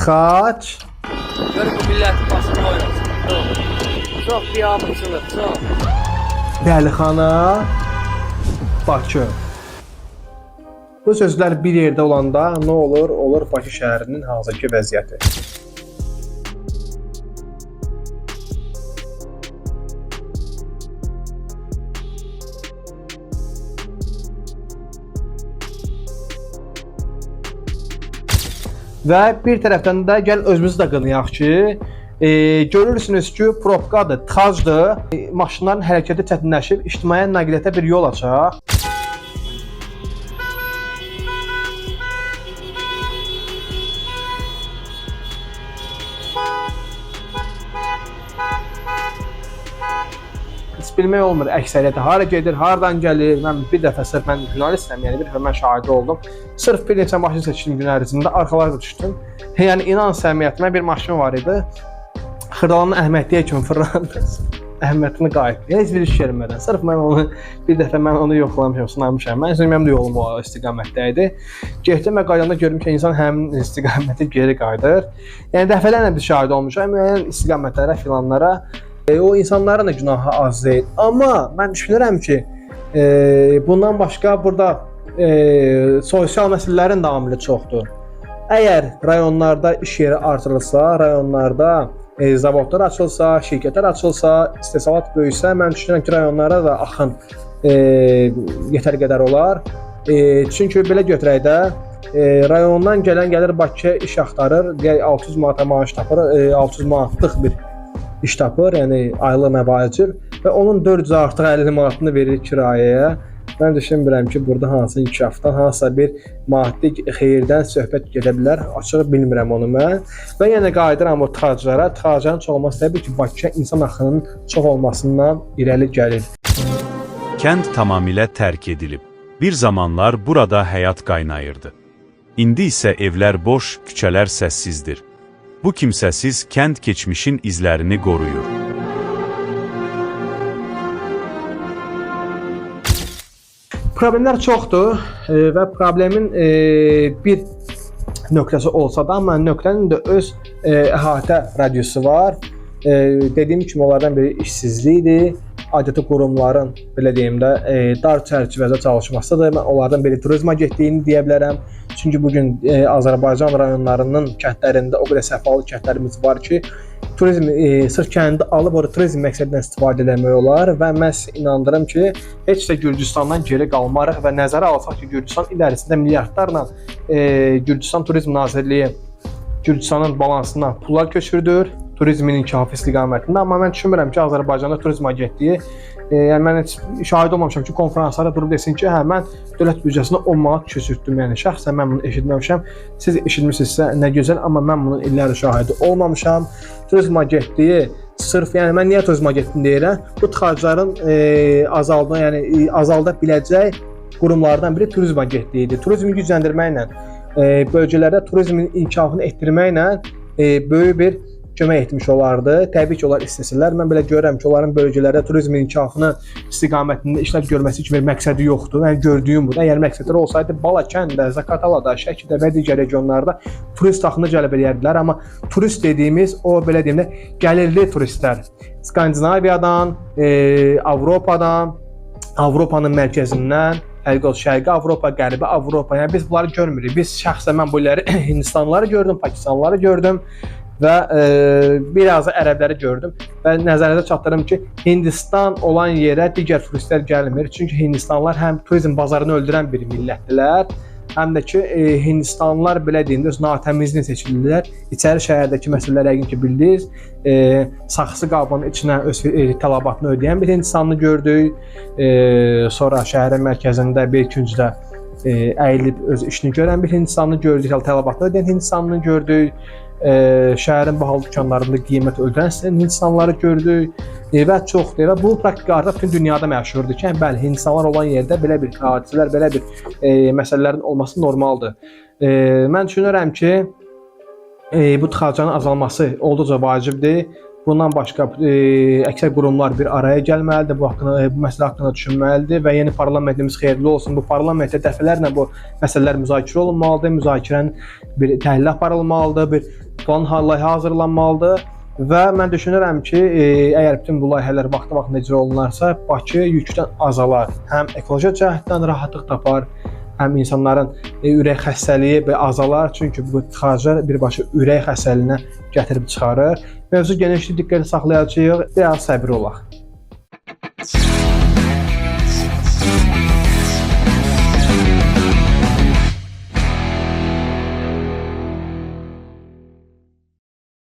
Tıxac. Görün bu millətin basını oynasın. Çox biabırçılıq, çox. Dəlixana. Bakı. Bu sözlər bir yerdə olanda nə olur? Olur Bakı şəhərinin hazırki vəziyyəti. Və bir tərəfdən də gəl özümüzü də qınayaq ki, görürsünüz ki, probkadır, tıxacdır, maşınların hərəkəti çətinləşib, ictimai nəqliyyata bir yol açaq. Heç bilmək olmur əksəriyyəti hara gedir, hardan gəlir. Mən bir dəfə sırf mən jurnalistəm, yəni bir dəfə mən şahidi oldum. Sırf bir neçə maşın seçdim gün ərzində, arxalarda düşdüm. Yəni inan səmiyyətimə bir maşın var idi. Xırdalanın Əhmədliyə kimi fırlandı. Əhmədini qayıtdı. Heç bir iş görmədən. Sırf mən onu bir dəfə mən onu yoxlamışam, sınamışam. Mən mənim də yolum o istiqamətdə idi. Getdim və qayıdanda gördüm ki, insan həmin istiqamətə geri qayıdır. Yəni dəfələrlə bir şahid olmuşam müəyyən istiqamətlərə, filanlara. O insanların da günahı az deyil. Amma mən düşünürəm ki, bundan başqa burada sosial məsələlərin də amili çoxdur. Əgər rayonlarda iş yeri artırılsa, rayonlarda zavodlar açılsa, şirkətlər açılsa, istehsalat böyüsə, mən düşünürəm ki, rayonlara da axın yetər qədər olar. Çünki belə götürək də, rayondan gələn gəlir Bakıya iş axtarır, 600 manata maaş tapır, 600 manatlıq bir iş tapır, yəni aylıq məvacib və onun 400 artıq 50 manatını verir kirayəyə. Mən düşünmürəm ki, burada hansı inkişafdan, hansısa bir maddi xeyirdən söhbət gedə bilər. Açığı bilmirəm onu mən. Və yenə qayıdıram o tıxaclara. Tıxacların çox olması təbii ki, Bakıya insan axınının çox olmasından irəli gəlir. Kənd tamamilə tərk edilib. Bir zamanlar burada həyat qaynayırdı. İndi isə evlər boş, küçələr səssizdir. Bu kimsəsiz kənd keçmişin izlərini qoruyur. Problemlər çoxdur və problemin bir nöqtəsi olsa da, amma nöqtənin də öz əhatə radiusu var. Dediyim kimi onlardan biri işsizlikdir. Adəti qurumların, belə deyim də, dar çərçivədə çalışmasıdır. Mən onlardan biri turizm agentligini deyə bilərəm. Çünki bugün Azərbaycan rayonlarının kəndlərində o qədər səfalı kəndlərimiz var ki, turizm sırf kəndi alıb orada turizm məqsədindən istifadə etmək olar və mən inandırım ki, heç də Gürcüstandan geri qalmarıq və nəzərə alsaq ki, Gürcüstan ilərisində milyardlarla Gürcüstan Turizm Nazirliyi Gürcüstanın balansından pullar köçürdür turizmin inkişafı istiqamətində. Amma mən düşünmürəm ki, Azərbaycanda turizm agentliyi, yəni mən heç şahid olmamışam ki, konferanslara durub desin ki, hə, mən dövlət büdcəsinə 10 manat köçürtdüm. Yəni şəxsən mən bunu eşitməmişəm. Siz eşitmirsinizsə nə gözəl, amma mən bunun illərdir şahidi olmamışam. Turizm agentliyi sırf, yəni mən niyə turizm agentliyini deyirəm? Bu tıxacların azalda biləcək qurumlardan biri turizm agentliyidir. Turizmi gücləndirməklə, bölgələrdə turizmin inkişafını etdirməklə böyük bir kömək etmiş olardı. Təbii ki, onlar istəsələr. Mən belə görürəm ki, onların bölgələrdə turizmin inkişafını istiqamətində işlər görməsi kimi bir məqsədi yoxdur. Yəni gördüyüm budur. Əgər məqsədləri olsaydı Balakəndə, Zaqatalada, Şəkidə və digər regionlarda turist axını cəlb edərdilər. Amma turist dediyimiz o belə deyim də gəlirli turistlər. Skandinaviyadan, Avropadan, Avropanın mərkəzindən, Şərqi Avropa, Qərbi Avropa. Yəni biz bunları görmürük. Biz şəxsən mən bu illəri Hindistanlıları gördüm, Pakistanlıları gördüm və biraz da ərəbləri gördüm və nəzərinizə çatdırım ki, Hindistan olan yerə digər turistlər gəlmir. Çünki Hindistanlılar həm turizm bazarını öldürən bir millətdilər, həm də ki, Hindistanlılar belə deyim də öz natəmizliğini seçilirlər. İçəri şəhərdəki məsələləri yəqin ki, bildiniz. Saxsı qabının içinə öz tələbatını ödəyən bir Hindistanlı gördük. Sonra şəhərin mərkəzində bir küncdə əyilib öz işini görən bir Hindistanlı gördük. Tələbatını ödəyən Hindistanlı gördük. Şəhərin bahalı dükanlarında qiymət ödəyən Hindistanlıları gördük və çoxdur və bu praktika artıq bütün dünyada məşhurdur ki, bəli, Hindistanlar olan yerdə belə bir hadisələr, belə bir məsələlərin olması normaldır. Mən düşünürəm ki, bu tıxacların azalması olduqca vacibdir Bundan başqa əksər qurumlar bir araya gəlməlidir, bu məsələ haqqında düşünməlidir və yeni parlamentimiz xeyirli olsun. Bu parlamentdə dəfələrlə bu məsələlər müzakirə olunmalıdır, müzakirənin bir təhlil aparılmalıdır, bir plan layihə hazırlanmalıdır və mən düşünürəm ki, əgər bütün bu layihələr vaxtı-vaxtında icra olunarsa, Bakı yükdən azalar, həm ekoloji cəhətdən rahatlıq tapar, həm insanların ürək xəstəliyi azalar, çünki bu tıxaclar birbaşa ürək xəstəliyinə gətirib çıxarır. Mövzu genişdir, diqqətli saxlayacağıq, biraz səbirli olaq.